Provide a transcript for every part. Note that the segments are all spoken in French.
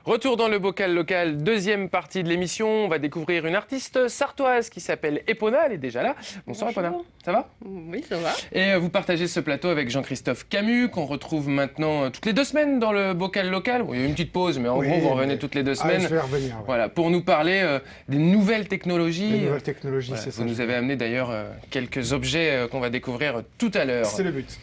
Retour dans le bocal local, deuxième partie de l'émission. On va découvrir une artiste sartoise qui s'appelle Epona. Elle est déjà là. Bonsoir Epona. Ça va? Oui, ça va. Et vous partagez ce plateau avec Jean-Christophe Camus, qu'on retrouve maintenant toutes les 2 semaines dans le bocal local. Bon, il y a eu une petite pause, mais en gros, vous revenez toutes les 2 semaines. Je vais revenir. Ouais. Voilà, pour nous parler des nouvelles technologies. Les nouvelles technologies, Voilà, c'est ça. vous nous avez amené d'ailleurs quelques objets qu'on va découvrir tout à l'heure. C'est le but.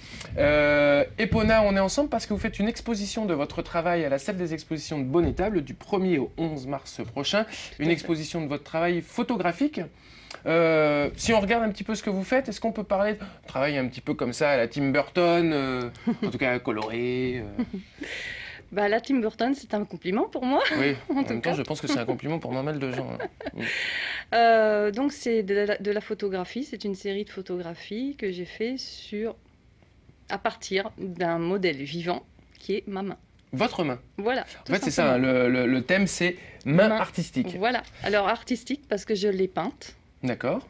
Epona, on est ensemble parce que vous faites une exposition de votre travail à la salle des expositions de Bonnétable du 1er au 11 mars prochain. Une exposition de votre travail photographique. Si on regarde un petit peu ce que vous faites, est-ce qu'on peut parler de travail un petit peu comme ça à la Tim Burton, en tout cas coloré Bah, la Tim Burton, c'est un compliment pour moi. Oui, en tout même temps, cas. je pense que c'est un compliment pour pas mal de gens. Hein. Donc, c'est de la photographie. C'est une série de photographies que j'ai fait à partir d'un modèle vivant qui est ma main. Votre main. Voilà. En fait, c'est ça, hein, le thème, c'est main artistique. Voilà. Alors, artistique parce que je l'ai peinte. D'accord.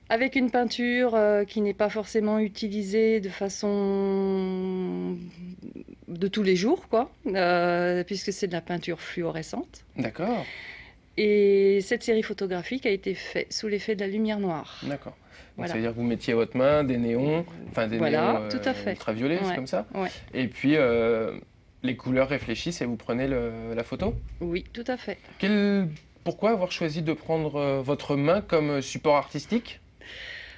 Avec une peinture qui n'est pas forcément utilisée de façon de tous les jours, quoi, puisque c'est de la peinture fluorescente. D'accord. Et cette série photographique a été faite sous l'effet de la lumière noire. D'accord. Voilà. Ça veut dire que vous mettiez à votre main des néons, enfin des néons tout à fait. ultraviolets, c'est comme ça. Ouais. Et puis les couleurs réfléchissent et vous prenez la photo. Oui, tout à fait. Pourquoi avoir choisi de prendre votre main comme support artistique?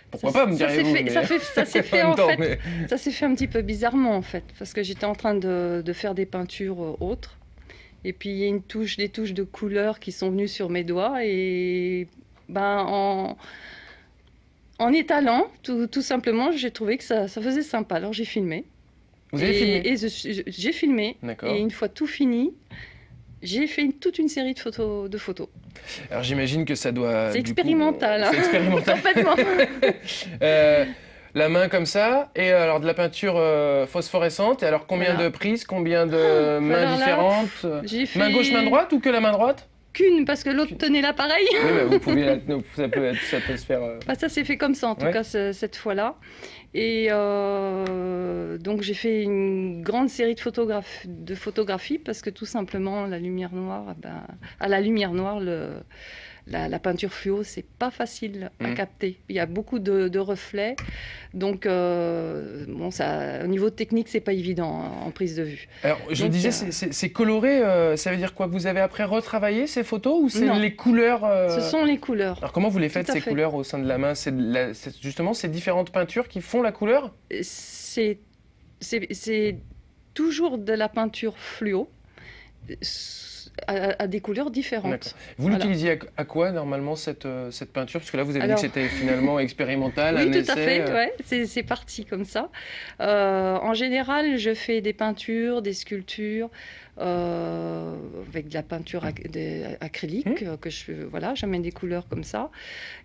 Pourquoi ça, pas, me direz-vous? Ça s'est fait en fait. Ça s'est fait un petit peu bizarrement en fait, parce que j'étais en train de faire des peintures autres. Et puis il y a des touches de couleurs qui sont venues sur mes doigts et ben en étalant, tout simplement, j'ai trouvé que ça faisait sympa. Alors j'ai filmé. Vous avez filmé? Et j'ai filmé. D'accord. Et une fois tout fini, j'ai fait toute une série de photos. Alors j'imagine que ça doit... C'est expérimental. C'est expérimental. Complètement. La main comme ça, et alors de la peinture phosphorescente. Et alors combien de prises, combien de mains différentes? Main gauche, main droite ou que la main droite? Qu'une, parce que l'autre tenait l'appareil. Oui, bah, ça peut se faire... Bah, ça s'est fait comme ça, en tout cas, cette fois-là. Et donc, j'ai fait une grande série de photographies, parce que tout simplement, la lumière noire, à la lumière noire, la peinture fluo, c'est pas facile à capter. Il y a beaucoup de reflets. Donc, bon, au niveau technique, c'est pas évident en prise de vue. Alors, je disais, c'est coloré, ça veut dire quoi? Vous avez après retravaillé ces photos ou c'est les couleurs Ce sont les couleurs. Alors, comment vous les faites, ces couleurs, au sein de la main? C'est justement ces différentes peintures qui font la couleur? C'est toujours de la peinture fluo. À des couleurs différentes. Vous l'utilisiez à quoi normalement cette peinture? Parce que là vous avez dit que c'était finalement expérimental, oui, un essai. Oui, tout à fait, ouais. C'est parti comme ça. En général, je fais des peintures, des sculptures, avec de la peinture acrylique, voilà, j'amène des couleurs comme ça.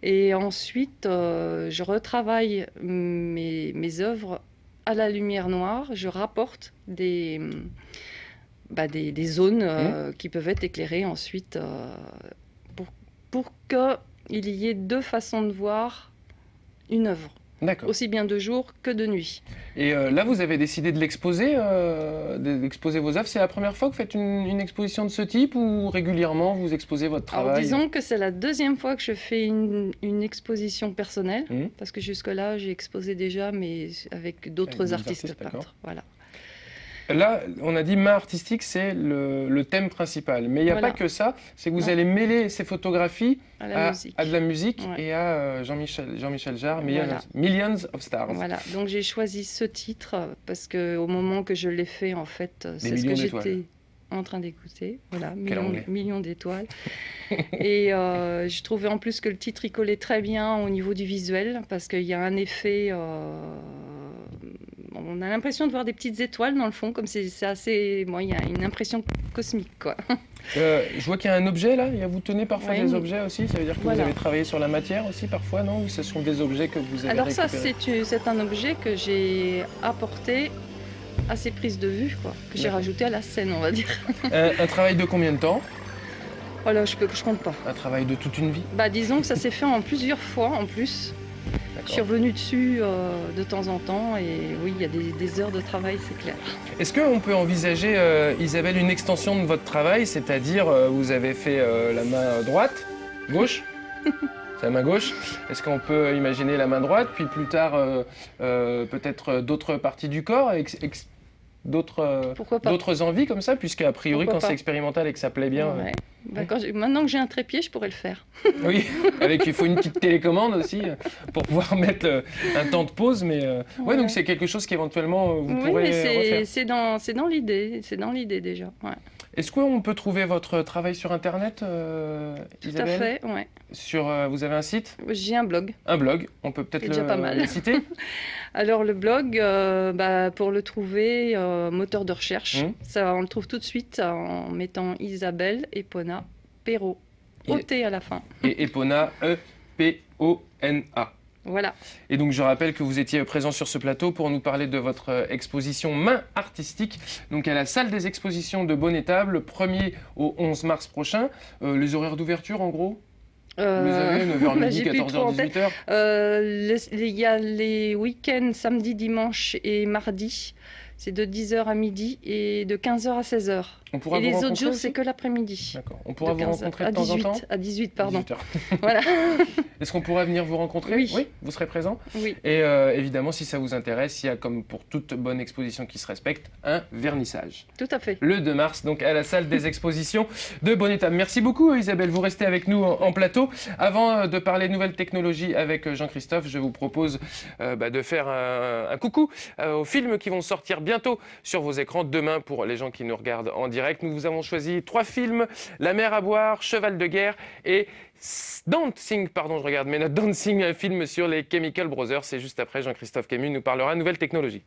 Et ensuite, je retravaille mes œuvres à la lumière noire, je rapporte des zones qui peuvent être éclairées ensuite pour qu'il y ait 2 façons de voir une œuvre. Aussi bien de jour que de nuit. Et là, vous avez décidé de l'exposer, d'exposer vos œuvres. C'est la première fois que vous faites une exposition de ce type ou régulièrement vous exposez votre travail? Alors, disons que c'est la 2e fois que je fais une exposition personnelle, parce que jusque-là, j'ai exposé déjà, mais avec d'autres artistes peintres. Voilà. Là, on a dit main artistique, c'est le thème principal. Mais il n'y a pas que ça, c'est que vous allez mêler ces photographies à de la musique et à Jean-Michel Jarre, Millions of Stars. Voilà, donc j'ai choisi ce titre parce qu'au moment que je l'ai fait, en fait, c'est ce que j'étais en train d'écouter. Voilà, millions d'étoiles. Et je trouvais en plus que le titre, il collait très bien au niveau du visuel parce qu'il y a un effet... on a l'impression de voir des petites étoiles dans le fond, comme c'est assez... Bon, il y a une impression cosmique, quoi. Je vois qu'il y a un objet, là. Vous tenez parfois des objets aussi. Ça veut dire que vous avez travaillé sur la matière aussi, parfois, non? Ou ce sont des objets que vous avez récupérés? Ça, c'est un objet que j'ai apporté à ces prises de vue, quoi, que j'ai rajouté à la scène, on va dire. Un travail de combien de temps? Voilà, je compte pas. Un travail de toute une vie? Disons que ça s'est fait en plusieurs fois, en plus. Je suis revenue dessus de temps en temps et oui, il y a des heures de travail, c'est clair. Est-ce qu'on peut envisager, Isabelle, une extension de votre travail, c'est-à-dire vous avez fait la main droite, gauche c'est la main gauche. Est-ce qu'on peut imaginer la main droite, puis plus tard peut-être d'autres parties du corps, d'autres envies comme ça, puisqu'à priori quand c'est expérimental et que ça plaît bien... Ouais. Bah, maintenant que j'ai un trépied, je pourrais le faire. Oui, il faut une petite télécommande aussi pour pouvoir mettre un temps de pause, mais ouais, donc c'est quelque chose qu'éventuellement vous pourrez refaire. C'est dans l'idée déjà. Ouais. Est-ce qu'on peut trouver votre travail sur Internet, Isabelle ? Tout à fait, ouais. Vous avez un site ? J'ai un blog. Un blog, on peut peut-être le citer ? Alors le blog, pour le trouver, moteur de recherche, ça, on le trouve tout de suite en mettant Isabelle Epona Perrault, O-T à la fin. Et Epona, E-P-O-N-A. Voilà. Et donc je rappelle que vous étiez présent sur ce plateau pour nous parler de votre exposition Main artistique, donc à la salle des expositions de Bonnétable, le 1er au 11 mars prochain. Les horaires d'ouverture en gros ? Vous avez 9h midi, 14h, 18h. Il y a les week-ends, samedi, dimanche et mardi. C'est de 10h à midi et de 15h à 16h. Et les autres jours, c'est que l'après-midi. D'accord. On pourra vous rencontrer de temps en temps ? À 18, pardon. 18h. Voilà. Est-ce qu'on pourra venir vous rencontrer ? Oui. Vous serez présent ? Oui. Et évidemment, si ça vous intéresse, il y a, comme pour toute bonne exposition qui se respecte, un vernissage. Tout à fait. Le 2 mars, donc à la salle des expositions de Bonnétable. Merci beaucoup Isabelle, vous restez avec nous en plateau. Avant de parler nouvelles technologies avec Jean-Christophe, je vous propose de faire un coucou aux films qui vont sortir bientôt sur vos écrans demain pour les gens qui nous regardent en direct. Nous vous avons choisi 3 films, La mer à boire, Cheval de guerre et Dancing, pardon, je regarde mes notes, Dancing, un film sur les Chemical Brothers. C'est juste après, Jean-Christophe Camus nous parlera nouvelles technologies.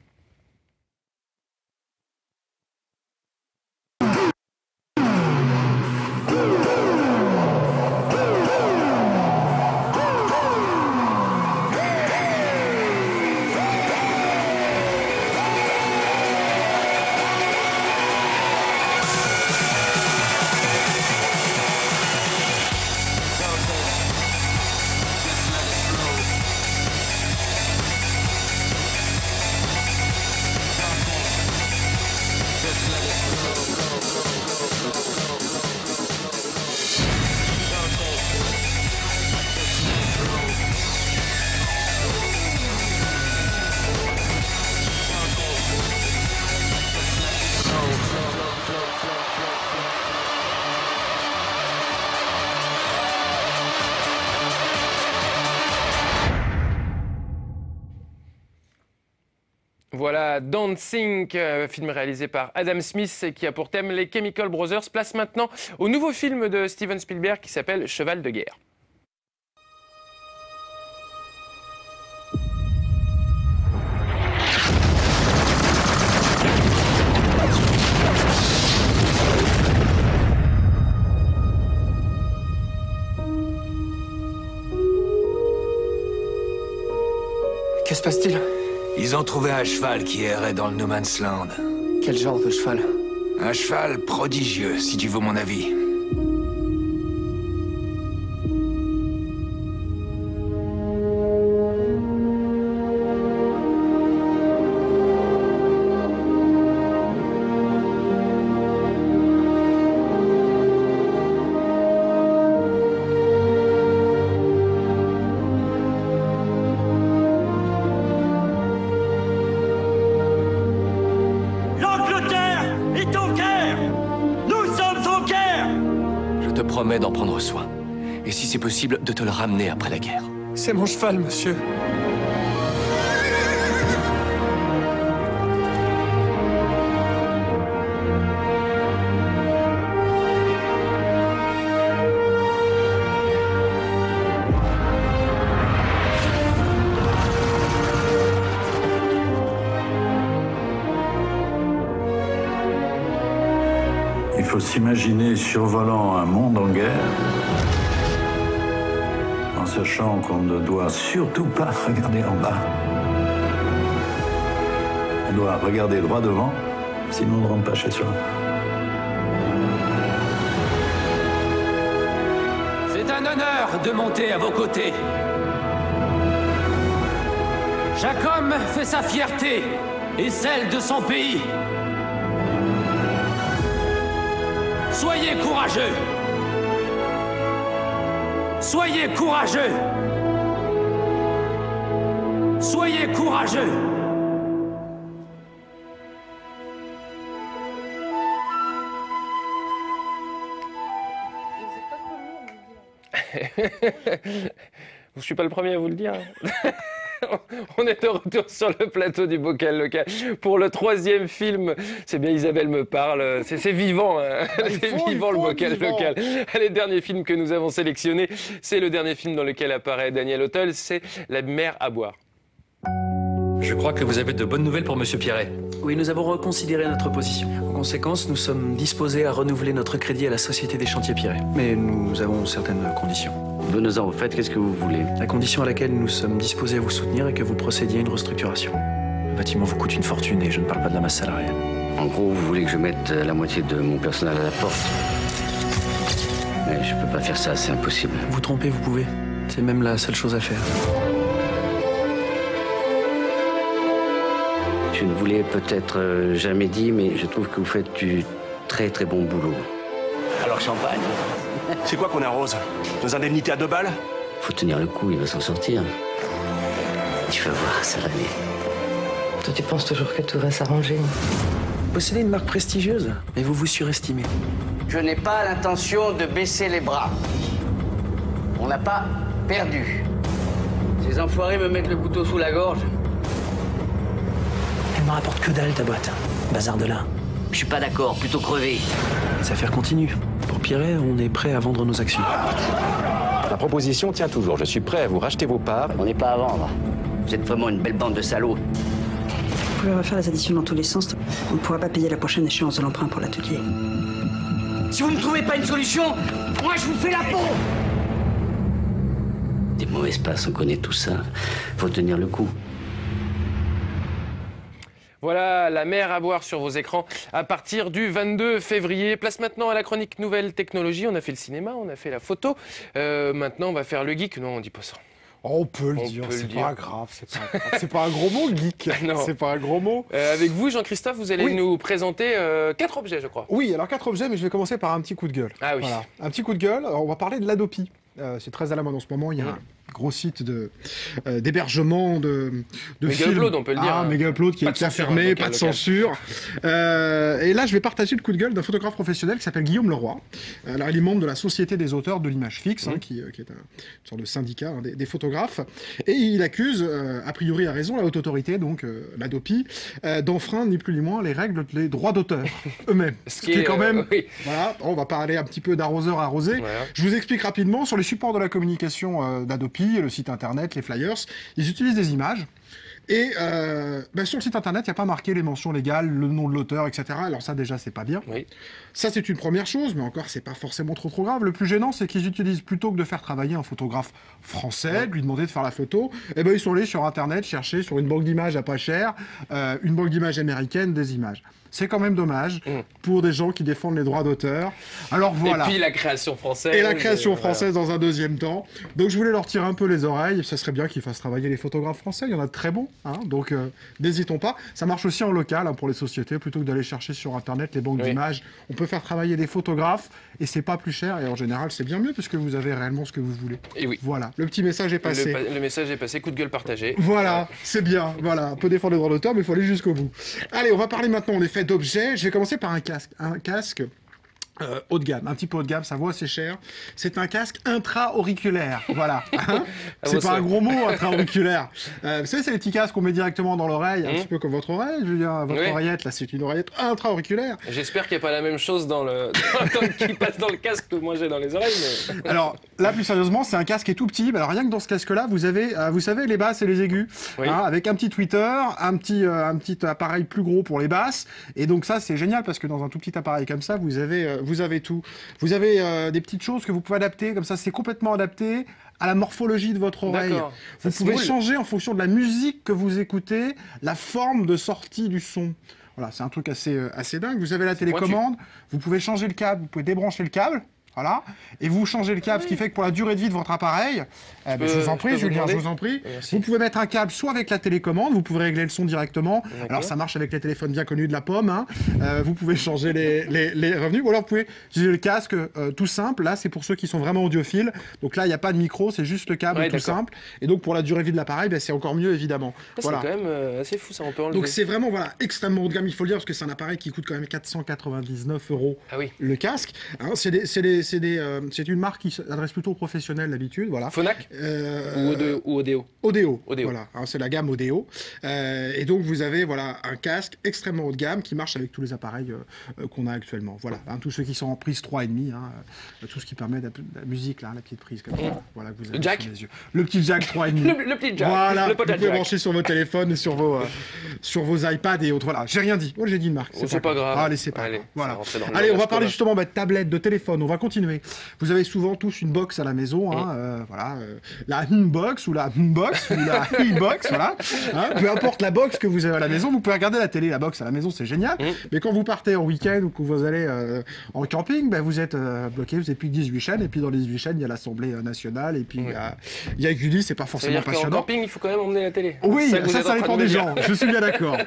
Voilà, Dancing, film réalisé par Adam Smith qui a pour thème les Chemical Brothers. Place maintenant au nouveau film de Steven Spielberg qui s'appelle Cheval de guerre. Que se passe-t-il? Ils ont trouvé un cheval qui errait dans le No Man's Land. Quel genre de cheval? Un cheval prodigieux, si tu veux mon avis. Promets d'en prendre soin. Et si c'est possible, de te le ramener après la guerre. C'est mon cheval, monsieur. Il faut s'imaginer survolant un monde en guerre, en sachant qu'on ne doit surtout pas regarder en bas. On doit regarder droit devant, sinon on ne rentre pas chez soi. C'est un honneur de monter à vos côtés. Chaque homme fait sa fierté et celle de son pays. Soyez courageux. Soyez courageux. Soyez courageux. Je suis pas le premier à vous le dire. On est de retour sur le plateau du Bocal Local pour le 3e film. C'est bien, Isabelle me parle. C'est vivant, hein. C'est vivant le Bocal Local. Les derniers films que nous avons sélectionnés, c'est le dernier film dans lequel apparaît Daniel Auteuil, c'est La mer à boire. Je crois que vous avez de bonnes nouvelles pour Monsieur Pierret. Oui, nous avons reconsidéré notre position. En conséquence, nous sommes disposés à renouveler notre crédit à la Société des Chantiers Pierret. Mais nous avons certaines conditions. Venez-en, faites qu'est-ce que vous voulez. La condition à laquelle nous sommes disposés à vous soutenir est que vous procédiez à une restructuration. Le bâtiment vous coûte une fortune et je ne parle pas de la masse salariale. En gros, vous voulez que je mette la moitié de mon personnel à la porte. Mais je peux pas faire ça, c'est impossible. Vous trompez, vous pouvez. C'est même la seule chose à faire. Je ne vous l'ai peut-être jamais dit, mais je trouve que vous faites du très très bon boulot. Alors champagne. C'est quoi qu'on arrose? Nos indemnités à 2 balles? Faut tenir le coup, il va s'en sortir. Tu vas voir, ça va aller. Toi, tu penses toujours que tout va s'arranger? Vous possédez une marque prestigieuse, mais vous vous surestimez. Je n'ai pas l'intention de baisser les bras. On n'a pas perdu. Ces enfoirés me mettent le couteau sous la gorge. Elle me rapporte que dalle, ta boîte. Bazar de là. Je suis pas d'accord, plutôt crevé. Les affaires continuent. Pour Pierret, on est prêt à vendre nos actions. La proposition tient toujours. Je suis prêt à vous racheter vos parts. On n'est pas à vendre. Vous êtes vraiment une belle bande de salauds. Vous pouvez refaire les additions dans tous les sens. On ne pourra pas payer la prochaine échéance de l'emprunt pour l'atelier. Si vous ne trouvez pas une solution, moi je vous fais la peau. Des mauvaises passes, on connaît tout ça. Faut tenir le coup. Voilà, La mer à boire sur vos écrans à partir du 22 février. Place maintenant à la chronique Nouvelles Technologies. On a fait le cinéma, on a fait la photo. Maintenant, on va faire le geek. Non, on dit pas ça. Oh, on peut le dire, c'est pas grave, c'est pas un gros mot, le geek. C'est pas un gros mot. Avec vous, Jean-Christophe, vous allez nous présenter 4 objets, je crois. Oui, alors 4 objets, mais je vais commencer par un petit coup de gueule. Ah oui. Voilà. Un petit coup de gueule, alors, on va parler de l'Adopi. C'est très à la mode en ce moment, il y a un gros site d'hébergement de films. Upload, on peut le dire. Mega Upload qui est fermé, pas de censure. Et là, je vais partager le coup de gueule d'un photographe professionnel qui s'appelle Guillaume Leroy. Alors, il est membre de la Société des auteurs de l'image fixe, qui est une sorte de syndicat des photographes. Et il accuse, a priori à raison, la haute autorité, donc l'Adopi, d'enfreindre ni plus ni moins les règles des droits d'auteur eux-mêmes. Ce qui est quand même... Voilà, on va parler un petit peu d'arroseur arrosé. Voilà. Je vous explique rapidement. Sur les supports de la communication d'Adopi, le site internet, les flyers, ils utilisent des images. Et sur le site internet, il n'y a pas marqué les mentions légales, le nom de l'auteur, etc. Alors ça, déjà, c'est pas bien. Oui. Ça, c'est une première chose, mais encore, c'est pas forcément trop grave. Le plus gênant, c'est qu'ils utilisent, plutôt que de faire travailler un photographe français, de lui demander de faire la photo, ils sont allés sur internet chercher sur une banque d'images à pas cher, une banque d'images américaine, des images. C'est quand même dommage pour des gens qui défendent les droits d'auteur. Alors voilà. Et puis la création française. Et la création française dans un deuxième temps. Donc je voulais leur tirer un peu les oreilles. Ça serait bien qu'ils fassent travailler les photographes français. Il y en a de très bons. Donc n'hésitons pas. Ça marche aussi en local pour les sociétés. Plutôt que d'aller chercher sur Internet les banques d'images, on peut faire travailler des photographes et c'est pas plus cher. Et en général, c'est bien mieux puisque vous avez réellement ce que vous voulez. Et oui. Voilà. Le petit message est passé. Le message est passé. Coup de gueule partagé. Voilà. C'est bien. Voilà. On peut défendre les droits d'auteur, mais il faut aller jusqu'au bout. Allez, on va parler maintenant en effet d'objets. Je vais commencer par un casque. Un casque haut de gamme, un petit peu haut de gamme, ça vaut assez cher. C'est un casque intra-auriculaire, voilà. C'est pas un gros mot, intra-auriculaire. Vous savez, c'est les petits casques qu'on met directement dans l'oreille, un petit peu comme votre oreille, je veux dire, votre oreillette, là, c'est une oreillette intra-auriculaire. J'espère qu'il n'y a pas la même chose qui passe dans le casque que moi j'ai dans les oreilles. Mais... Alors, là, plus sérieusement, c'est un casque qui est tout petit. Alors, rien que dans ce casque-là, vous avez, vous savez, les basses et les aigus, avec un petit tweeter, un petit appareil plus gros pour les basses. Et donc ça, c'est génial parce que dans un tout petit appareil comme ça, vous avez tout. Vous avez des petites choses que vous pouvez adapter, comme ça c'est complètement adapté à la morphologie de votre oreille. Vous pouvez changer en fonction de la musique que vous écoutez, la forme de sortie du son. Voilà, c'est un truc assez dingue. Vous avez la télécommande, vous pouvez changer le câble, vous pouvez débrancher le câble. Voilà. Et vous changez le câble, ce qui fait que pour la durée de vie de votre appareil, je vous en prie, Julien, je vous en prie. Vous pouvez mettre un câble soit avec la télécommande, vous pouvez régler le son directement. Alors ça marche avec les téléphones bien connus de la pomme. Hein. Vous pouvez changer les revenus. Ou alors vous pouvez utiliser le casque tout simple. Là, c'est pour ceux qui sont vraiment audiophiles. Donc là, il n'y a pas de micro, c'est juste le câble tout simple. Et donc pour la durée de vie de l'appareil, c'est encore mieux évidemment. Voilà. C'est quand même assez fou, ça on peut enlever. Donc c'est vraiment extrêmement haut de gamme, il faut le dire, parce que c'est un appareil qui coûte quand même 499 € le casque. Hein, c'est une marque qui s'adresse plutôt aux professionnels d'habitude. Voilà. Phonak ou Odeo. Odeo. Voilà, hein, c'est la gamme Odeo. Et donc vous avez un casque extrêmement haut de gamme qui marche avec tous les appareils qu'on a actuellement. Voilà, hein, tous ceux qui sont en prise 3,5, hein, tout ce qui permet de la musique, là, la petite prise comme ça. Voilà, que vous avez le jack. sous les yeux. Le petit jack 3,5. Le petit jack. Voilà, vous pouvez brancher sur vos téléphones et sur vos iPads et autres. Voilà, j'ai rien dit. J'ai dit une marque. C'est pas grave. Allez, c'est pas grave. Voilà. Allez, on va parler justement de tablettes, de téléphone. On va continuer. Vous avez souvent tous une box à la maison, hein, la Unbox ou la Unbox ou la e-box, voilà. Hein, peu importe la box que vous avez à la maison, vous pouvez regarder la télé. La box à la maison, c'est génial. Mais quand vous partez en week-end ou que vous allez en camping, vous êtes bloqué. Vous n'avez plus que 18 chaînes. Et puis dans les 18 chaînes, il y a l'Assemblée nationale. Et puis il y a Gulli, c'est pas forcément passionnant. En camping, il faut quand même emmener la télé. Oui, ça dépend des gens. Je suis bien d'accord.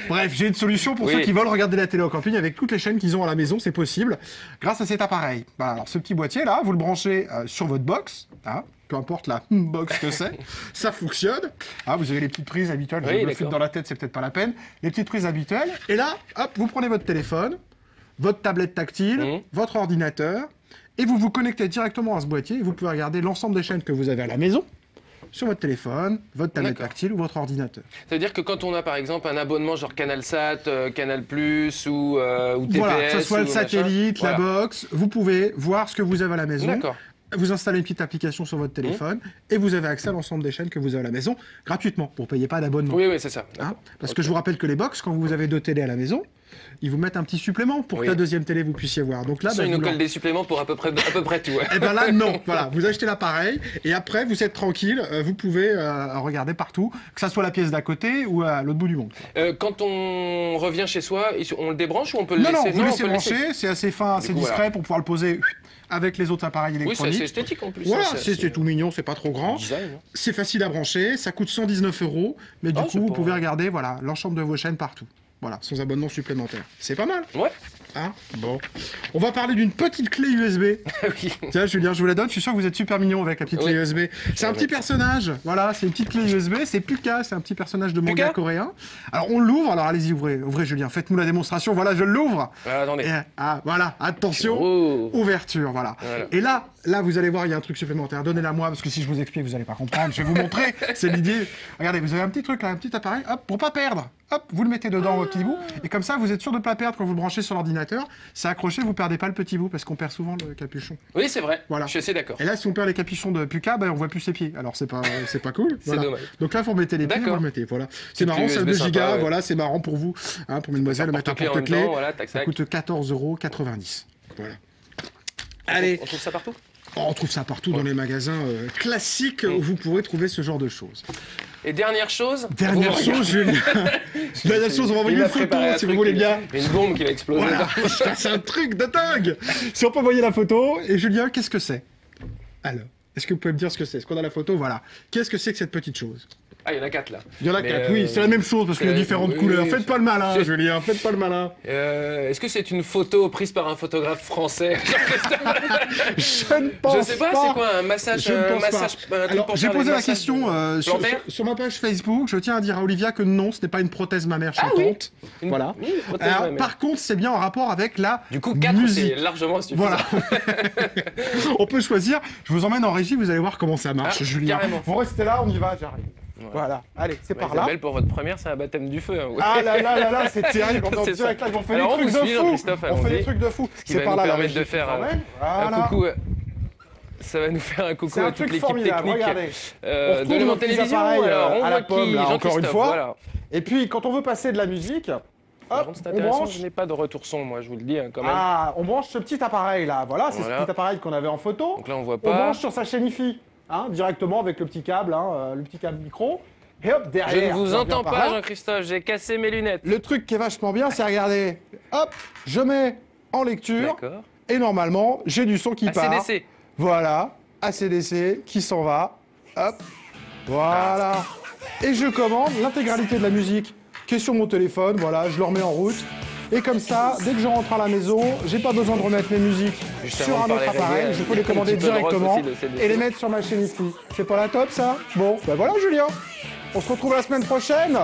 Bref, j'ai une solution pour ceux qui veulent regarder la télé en camping avec toutes les chaînes qu'ils ont à la maison. C'est possible grâce à cet appareil. Alors ce petit boîtier là, vous le branchez sur votre box. Hein, peu importe la box que c'est, ça fonctionne. Ah, vous avez les petites prises habituelles, je le fais dans la tête, c'est peut-être pas la peine. Les petites prises habituelles. Et là, hop, vous prenez votre téléphone, votre tablette tactile, votre ordinateur, et vous vous connectez directement à ce boîtier. Et vous pouvez regarder l'ensemble des chaînes que vous avez à la maison sur votre téléphone, votre tablette tactile ou votre ordinateur. Ça veut dire que quand on a par exemple un abonnement genre CanalSat, Canal+, ou TPS... Voilà, que ce soit le satellite, la box, vous pouvez voir ce que vous avez à la maison. D'accord. Vous installez une petite application sur votre téléphone et vous avez accès à l'ensemble des chaînes que vous avez à la maison gratuitement. Vous ne payez pas d'abonnement. Oui, c'est ça. Hein, parce que je vous rappelle que les box, quand vous avez 2 télés à la maison, ils vous mettent un petit supplément pour que la deuxième télé vous puissiez voir. Donc là, ils nous collent des suppléments pour à peu près tout. Et bien là, non. Voilà, vous achetez l'appareil et après, vous êtes tranquille. Vous pouvez regarder partout, que ça soit la pièce d'à côté ou à l'autre bout du monde. Quand on revient chez soi, on le débranche ou on peut le laisser? Non, vous laissez brancher. C'est assez fin, assez discret pour pouvoir le poser avec les autres appareils électroniques. Oui, c'est esthétique en plus. Voilà, c'est tout mignon, c'est pas trop grand. C'est facile à brancher, ça coûte 119 €, mais du coup, vous pouvez regarder l'ensemble de vos chaînes partout. Voilà, sans abonnement supplémentaire. C'est pas mal. Ouais. Hein, bon. On va parler d'une petite clé USB. Oui. Tiens, Julien, je vous la donne. Je suis sûr que vous êtes super mignon avec la petite clé USB. C'est un petit personnage. Voilà, c'est une petite clé USB. C'est Puka, c'est un petit personnage de manga coréen. Alors, on l'ouvre. Alors, allez-y, ouvrez, Julien. Faites-nous la démonstration. Voilà, je l'ouvre. Attendez. Voilà, attention. Ouverture, voilà. Et là, vous allez voir, il y a un truc supplémentaire. Donnez-la moi, parce que si je vous explique, vous n'allez pas comprendre. Je vais vous montrer. C'est l'idée. Regardez, vous avez un petit truc là, un petit appareil. Hop, pour pas perdre. Hop, vous le mettez dedans, votre petit bout. Et comme ça, vous êtes sûr de ne pas le perdre quand vous le branchez sur l'ordinateur. C'est accroché, vous ne perdez pas le petit bout, parce qu'on perd souvent le capuchon. Oui, c'est vrai. Voilà. Je suis assez d'accord. Et là, si on perd les capuchons de Puka, on voit plus ses pieds. Alors, c'est pas cool. C'est dommage. Donc là, vous remettez les pieds, vous remettez. Voilà. C'est marrant, c'est 2 gigas. Voilà, c'est marrant pour vous. Hein, pour mesdemoiselles, le mettre en porte-clés. Ça coûte 14,90 €. Voilà. Allez. On trouve ça partout? On trouve ça partout dans les magasins classiques où vous pourrez trouver ce genre de choses. Et dernière chose, Julien. Dernière chose, on va envoyer une photo si vous voulez bien. Une bombe qui va exploser. Voilà. C'est un truc de dingue. Si on peut envoyer la photo. Et Julien, qu'est-ce que c'est? Alors, est-ce que vous pouvez me dire ce que c'est? Est-ce qu'on a la photo? Voilà. Qu'est-ce que c'est que cette petite chose? Ah, il y en a 4 là. Il y en a 4, oui, c'est la même chose parce qu'il y a différentes couleurs. Faites pas le malin, Julien, faites pas le malin. Est-ce que c'est une photo prise par un photographe français? Je ne pense pas. Je sais pas, c'est quoi un massage? Alors, j'ai posé la question sur ma page Facebook. Je tiens à dire à Olivia que non, ce n'est pas une prothèse mammaire chantante. Oui. Voilà. Par contre, c'est bien en rapport avec la Du coup, 4, c'est largement suffisant. Voilà. On peut choisir. Je vous emmène en régie, vous allez voir comment ça marche, Julien. Carrément. Vous restez là, on y va, j'arrive. Voilà, allez, c'est par là. Isabelle, pour votre première, c'est un baptême du feu. Hein, Ah là, c'est terrible. On fait des trucs de fou. On fait des trucs de fou. C'est par là. Ça va nous permettre de faire un coucou. Ça va nous faire un coucou à toute l'équipe technique de l'élément télévision. Alors, on à voit la pomme, là, encore une fois. Voilà. Et puis, quand on veut passer de la musique, hop, on branche. Je n'ai pas de retour son, moi, je vous le dis quand même. Ah, on branche ce petit appareil là. Voilà, c'est ce petit appareil qu'on avait en photo. Donc là, on voit pas. On branche sur sa chaîne IFI. Directement avec le petit câble, le petit câble micro. Et hop, derrière. Je ne vous entends pas, Jean-Christophe, j'ai cassé mes lunettes. Le truc qui est vachement bien, c'est regarder. Hop, je mets en lecture. Et normalement, j'ai du son qui part. ACDC. Voilà, ACDC qui s'en va. Hop, voilà. Et je commande l'intégralité de la musique qui est sur mon téléphone. Voilà, je le remets en route. Et comme ça, dès que je rentre à la maison, j'ai pas besoin de remettre mes musiques sur un autre appareil. Je peux les commander directement et les mettre sur ma chaîne ici. C'est pas la top, ça? Bon, ben voilà, Julien. On se retrouve la semaine prochaine.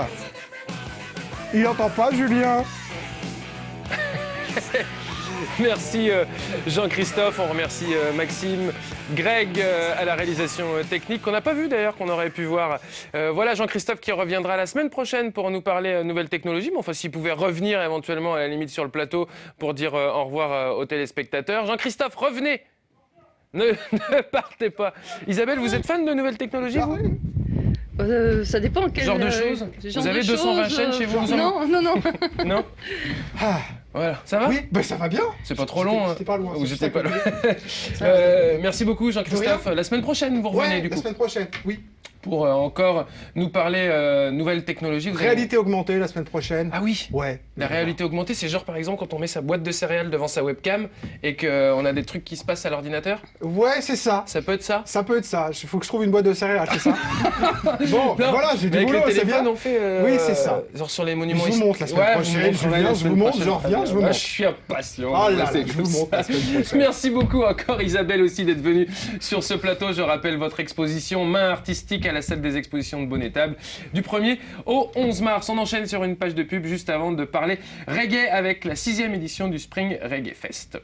Il entend pas, Julien. Merci Jean-Christophe, on remercie Maxime, Greg à la réalisation technique, qu'on n'a pas vu d'ailleurs, qu'on aurait pu voir. Voilà Jean-Christophe qui reviendra la semaine prochaine pour nous parler nouvelles technologies, mais enfin s'il pouvait revenir éventuellement à la limite sur le plateau pour dire au revoir aux téléspectateurs. Jean-Christophe, revenez. Ne partez pas. Isabelle, vous êtes fan de nouvelles technologies, vous? Ça dépend quel genre de choses. Vous avez 220 chaînes chez vous? Non. Non. Voilà, ça va? Oui, ben ça va bien. C'est pas trop long. C'était pas loin. J'étais pas loin. Merci beaucoup Jean-Christophe. La semaine prochaine, vous revenez du coup. La semaine prochaine, oui. Pour encore nous parler nouvelles technologies. Réalité augmentée la semaine prochaine. Ah oui. Ouais. La réalité augmentée, c'est genre par exemple quand on met sa boîte de céréales devant sa webcam et qu'on a des trucs qui se passent à l'ordinateur. Ouais, c'est ça. Ça peut être ça. Ça peut être ça. Il faut que je trouve une boîte de céréales, c'est ça. Bon, ben voilà, j'ai du boulot, c'est bien. On fait, oui, c'est ça. Genre sur les monuments. Je vous montre la semaine prochaine. Je vous montre, je reviens, je vous montre. Je suis impatient. Oh là là, je vous montre la semaine prochaine. Merci beaucoup encore Isabelle aussi d'être venue sur ce plateau. Je rappelle votre exposition Main artistique à la salle des expositions de Bonnet-Table du 1er au 11 mars. On enchaîne sur une page de pub juste avant de parler reggae avec la 6e édition du Spring Reggae Fest.